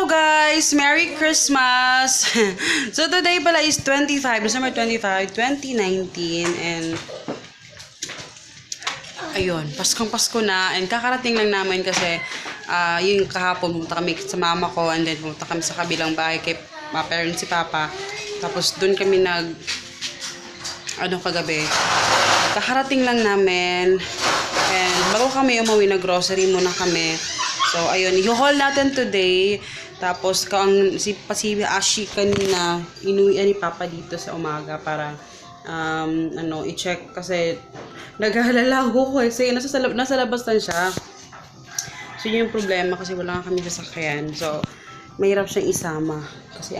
Hello guys! Merry Christmas! So today pala is December 25, 2019 and ayun, Paskong-Pasko na and kakarating lang namin kasi yung kahapon pumunta kami sa mama ko and then pumunta kami sa kabilang bahay kay parents si Papa. Tapos doon kami kagabi. Kakarating lang namin and bago kami umuwi na grocery muna kami. So, ayun, i-haul natin today. Tapos, si Ashi kanina, inuwian ni Papa dito sa umaga para, i-check. Kasi, naghahalala ako kasi nasa labas lang siya. So, yun yung problema kasi wala kami sasakyan. So, mahirap siyang isama. Kasi,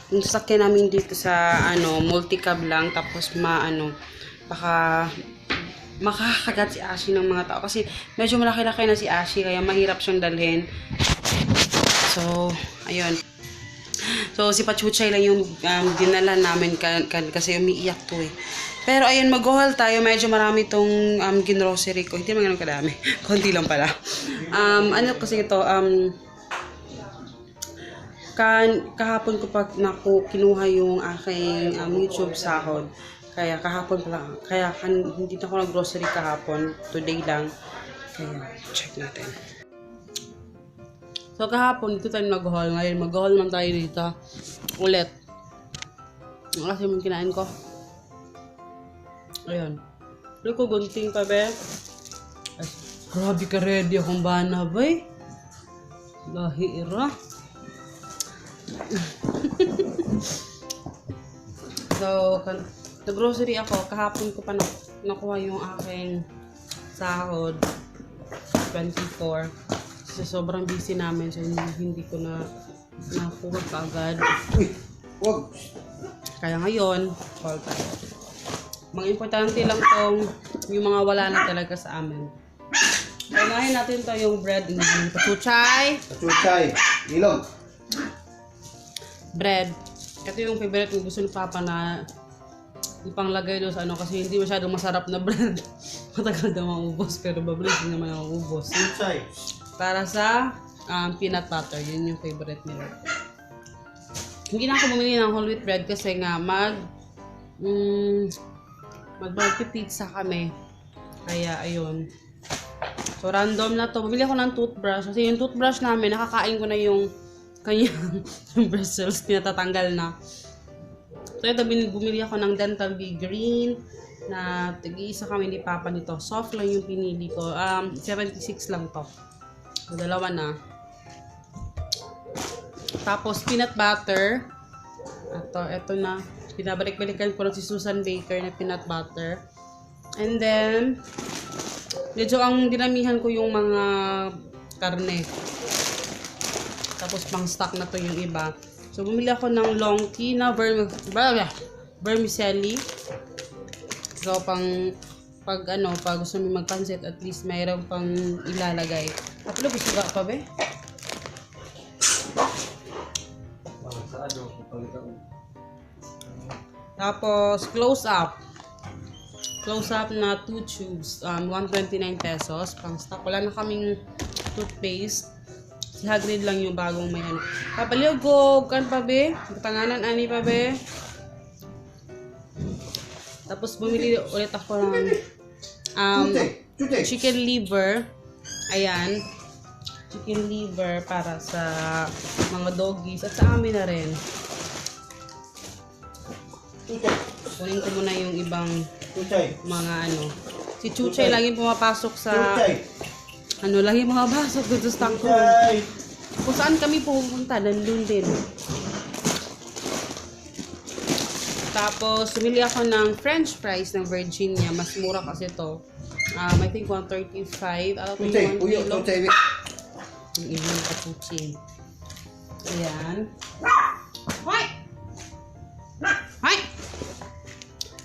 yung sasakyan namin dito sa, multi-cab lang. Tapos, baka makakagat si Ashi ng mga tao kasi medyo malaki-laki na si Ashi kaya mahirap siyang dalhin. So, ayun. So, si Pachuchay lang yung dinala namin kasi umiiyak to eh. Pero ayun, mag-haul tayo. Medyo marami tong ginrocery ko. Hindi naman ganun kadami. Konti lang pala. Kasi ito, kahapon ko pa kinuha yung aking YouTube sahod. Kaya kahapon pala, hindi na ako nag-grocery kahapon, today lang. Kaya, check natin. So kahapon, dito tayo nag-haul. Ngayon, mag-haul naman tayo dito. Ulit. Kasi yung kinain ko. Ayun. Look ko, gunting pa, be. Ay, grabe ka ready akong bana, bay. Lahira. So, nag-grocery ako, kahapon ko pa nakuha yung aking sahod, 24. So, sobrang busy namin, so hindi ko na nakuha kaagad. Kaya ngayon, call tayo. Mga importante lang tong yung mga wala na talaga sa amin. Unahin natin to yung bread and pachuchay. Pachuchay, ilong. Bread. Ito yung favorite ng gusto ni Papa na ipanglagay doon sa kasi hindi masyadong masarap na bread. Matagal daw maubos pero mabilis din naman maubos. Para sa peanut butter, yun yung favorite nila. Hindi na ako bumili ng whole wheat bread kasi nga mag-pizza kami. Kaya ayun. So random na to. Bumili ako ng toothbrush kasi yung toothbrush namin nakakain ko na yung kanyang bristles, tinatatanggal na. So ito, bumili ako ng Dental Bee Green na tig-isa kami ni Papa nito. Soft lang yung pinili ko. 76 lang to. So, dalawa na. Tapos peanut butter. Ito na. Pinabalik-balikan ko na si Susan Baker na peanut butter. And then, medyo ang dinamihan ko yung mga karne. Tapos pang stock na to yung iba. So, bumili ako ng Longkey na vermicelli. So, pag gusto mo magpansit, at least mayroon pang ilalagay. Tapos, gusto ka pa, be? Tapos, close up. Close up na 2 tubes. 129 pesos. Pang stock. Wala na kaming toothpaste. Si Hagrid lang yung bagong may Papaliugog, kan pa be? Tanganan ani pa be? Tapos bumili ulit ako ng chicken liver. Ayan. Chicken liver para sa mga doggies at sa amin na rin. Kunin ko muna yung ibang mga Si Chuchay lagi pumapasok sa lagi mga basok dito sa tangko. Kung saan kami pupunta, nandun din. Tapos, sumili ako ng french fries ng Virginia. Mas mura kasi to. I think 135. Alam ko yung 1 kilo. Yung ibang kapuchin. Ayan. Hoy! Hoy!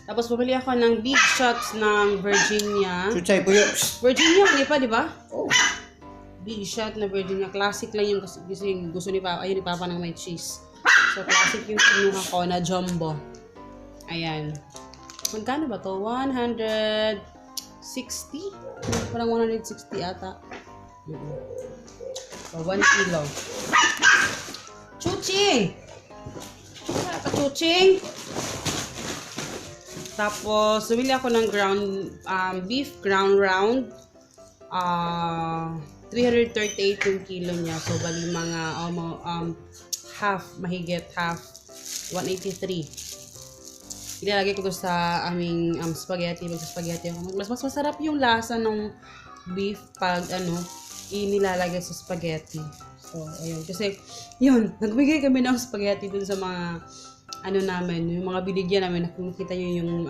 Tapos, bumili ako ng big shots ng Virginia. Chuchay, puyo. Virginia, hindi pa, di ba? Oh. Big shot na Virginia. Classic lang yung gusto ni Papa. Ayun, ni Papa ng may cheese. So, classic yung pinuha ko na jumbo. Ayan. Magkano ba to? 160? Parang 160 ata. So, 1 kilo. Pachuching! Pachuching! Tapos, bumili ako ng beef ground round. 338 yung kilo niya. So, bali mga mahigit half. 183. Ilalagay ko to sa aming spaghetti. Mag-spaghetti ako. Mas masarap yung lasa ng beef pag inilalagay sa spaghetti. So, ayun. Kasi, yun. Nagbigay kami ng spaghetti dun sa mga namin, yung mga binigyan namin, nakikita nyo yung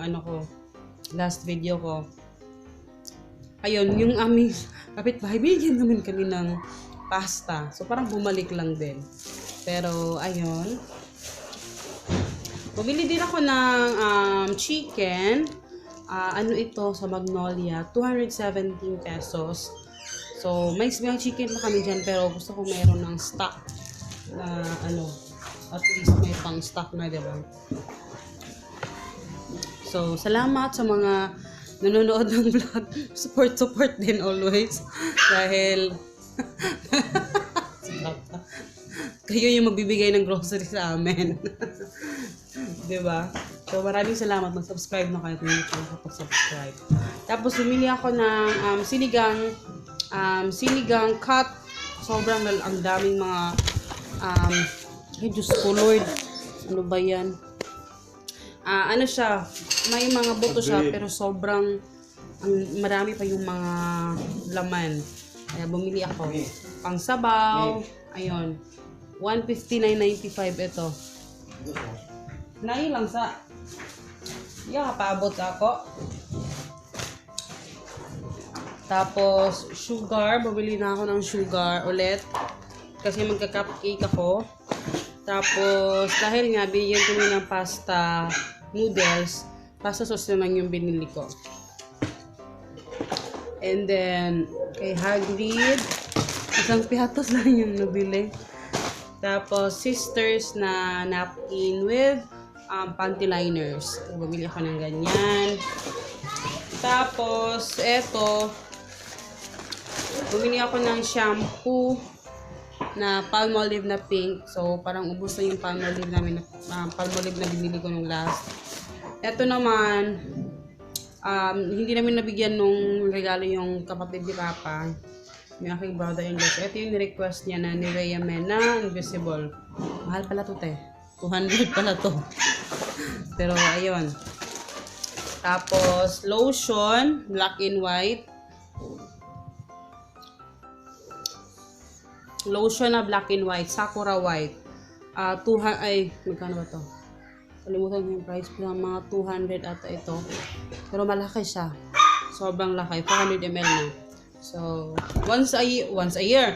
last video ko. Ayun, yung aming kapitbahay, binigyan naman kami ng pasta. So, parang bumalik lang din. Pero, ayun. Bumili din ako ng chicken. Ito sa Magnolia, 217 pesos. So, may chicken pa kami dyan, pero gusto ko mayroon ng stock na at least may pang stock na, diba? So, salamat sa mga nanonood ng vlog. Support din always. Dahil kayo yung magbibigay ng grocery sa amin. Diba? So, maraming salamat. Mag-subscribe na kayo kung hindi pa nakapag-subscribe. Tapos, bumili ako ng sinigang cut. Sobrang ang daming mga ay, Diyos ko, Lord. Ano ba yan? Siya, may mga buto siya, pero sobrang marami pa yung mga laman. Kaya bumili ako. Pang sabaw. Ayun. 159.95 ito. Nai lang sa. Paabot ako. Tapos, sugar. Bumili na ako ng sugar ulit. Kasi magka-cupcake ako. Tapos, dahil nga, binigyan ko ng pasta noodles, pasta sauce naman yung binili ko. And then, kay Hagrid, isang piatos lang yung nabili. Tapos, sisters na napkin with panty liners. Bumili ako ng ganyan. Tapos, eto, bumili ako ng shampoo na Palmolive na pink. So, parang ubos na yung Palmolive namin, Palmolive na binili ko nung last. Ito naman, hindi namin nabigyan nung regalo yung kapatid ni Papa, yung aking brother-in-law. So, ito yung request niya na Nivea Men na Invisible. Mahal pala to, te. 200 pala to. Pero, ayun. Tapos, lotion, black and white. Lotion na black and white, Sakura white. Magkano ba to? Kalimutan ko yung price. Mga 200 ata ito. Pero malaki siya. Sobrang laki. 400 ml na. So, once a year.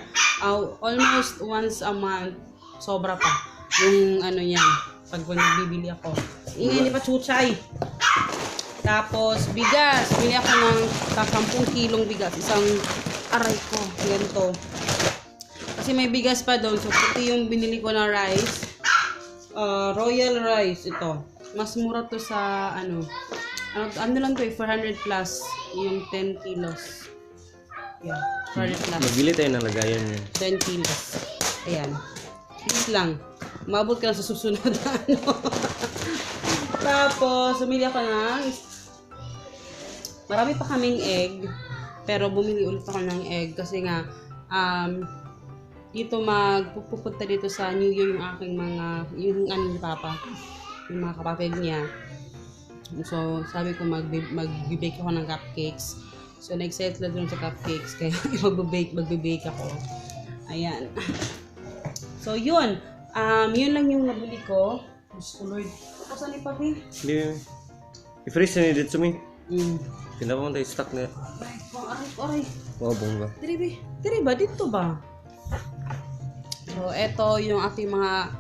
Almost once a month. Sobra pa. Yung yan. Pag nagbibili ako. Ingay ni Pachuchay. Tapos, bigas. Bili ako ng 10 kilong bigas. Isang aray ko. Ganito. Kasi may bigas pa doon. So, puti yung binili ko na rice. Royal rice. Ito. Mas mura to sa, ano lang to 400 plus. Yung 10 kilos. Yeah, 400 plus. Magbili tayo ng lagayan yun. 10 kilos. Ayan. Please lang. Umabot ka lang sa susunod na Tapos, bumili ako ng marami pa kaming egg. Pero bumili ulit ako ng egg. Kasi nga, dito pupunta dito sa New Year yung aking yung ni Papa, yung mga kapatid niya. So, sabi ko mag-bake ako ng cupcakes. So, na-excite lang dun sa cupcakes. Kaya mag-bake ako. Ayan. So, yun. Yun lang yung nabili ko. Diyos ko, Lord. Saan ni Papi? Hindi. I-freeze na dito mi. Pinapang tayo stock na. Aray. Wow, bongga. Diri ba? Dito ba? So, eto yung ating mga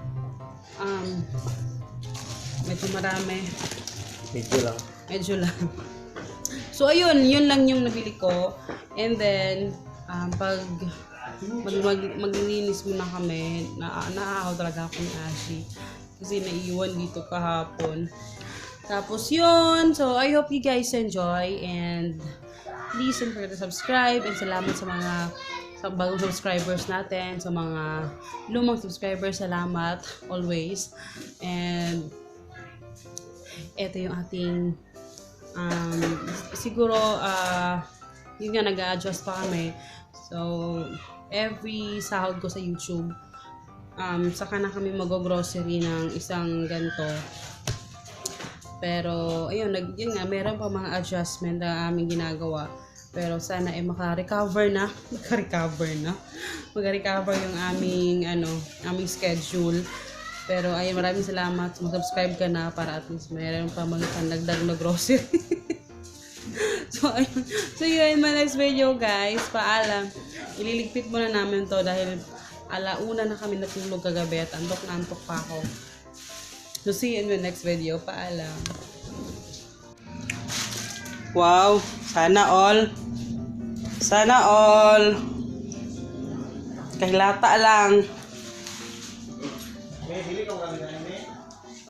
medyo marami. Medyo lang. So, ayun. Yun lang yung nabili ko. And then, pag maglilinis muna kami, naahaw talaga ako ni Ashi. Kasi naiiwan dito kahapon. Tapos yun. So, I hope you guys enjoy. And please don't forget to subscribe. And salamat sa mga sa bagong subscribers natin, sa mga lumang subscribers, salamat always. And ito yung ating siguro yun nga, nag-a-adjust pa kami. So every sahod ko sa YouTube, saka na kami mag-grocery ng isang ganito. Pero ayun, yun nga, meron pa mga adjustment na aming ginagawa. Pero sana maka-recover yung aming aming schedule. Pero ayun, maraming salamat. Subscribe ka na para at least mayroon pa magdagdag na grocery. So ayun. So yun, in my next video guys. Paalam. Ililigpit muna namin to dahil alauna na kami natulog kagabi at antok na antok pa ako. So see you in my next video. Paalam. Wow, sana all. Kahilata lang. May dili kang gamit na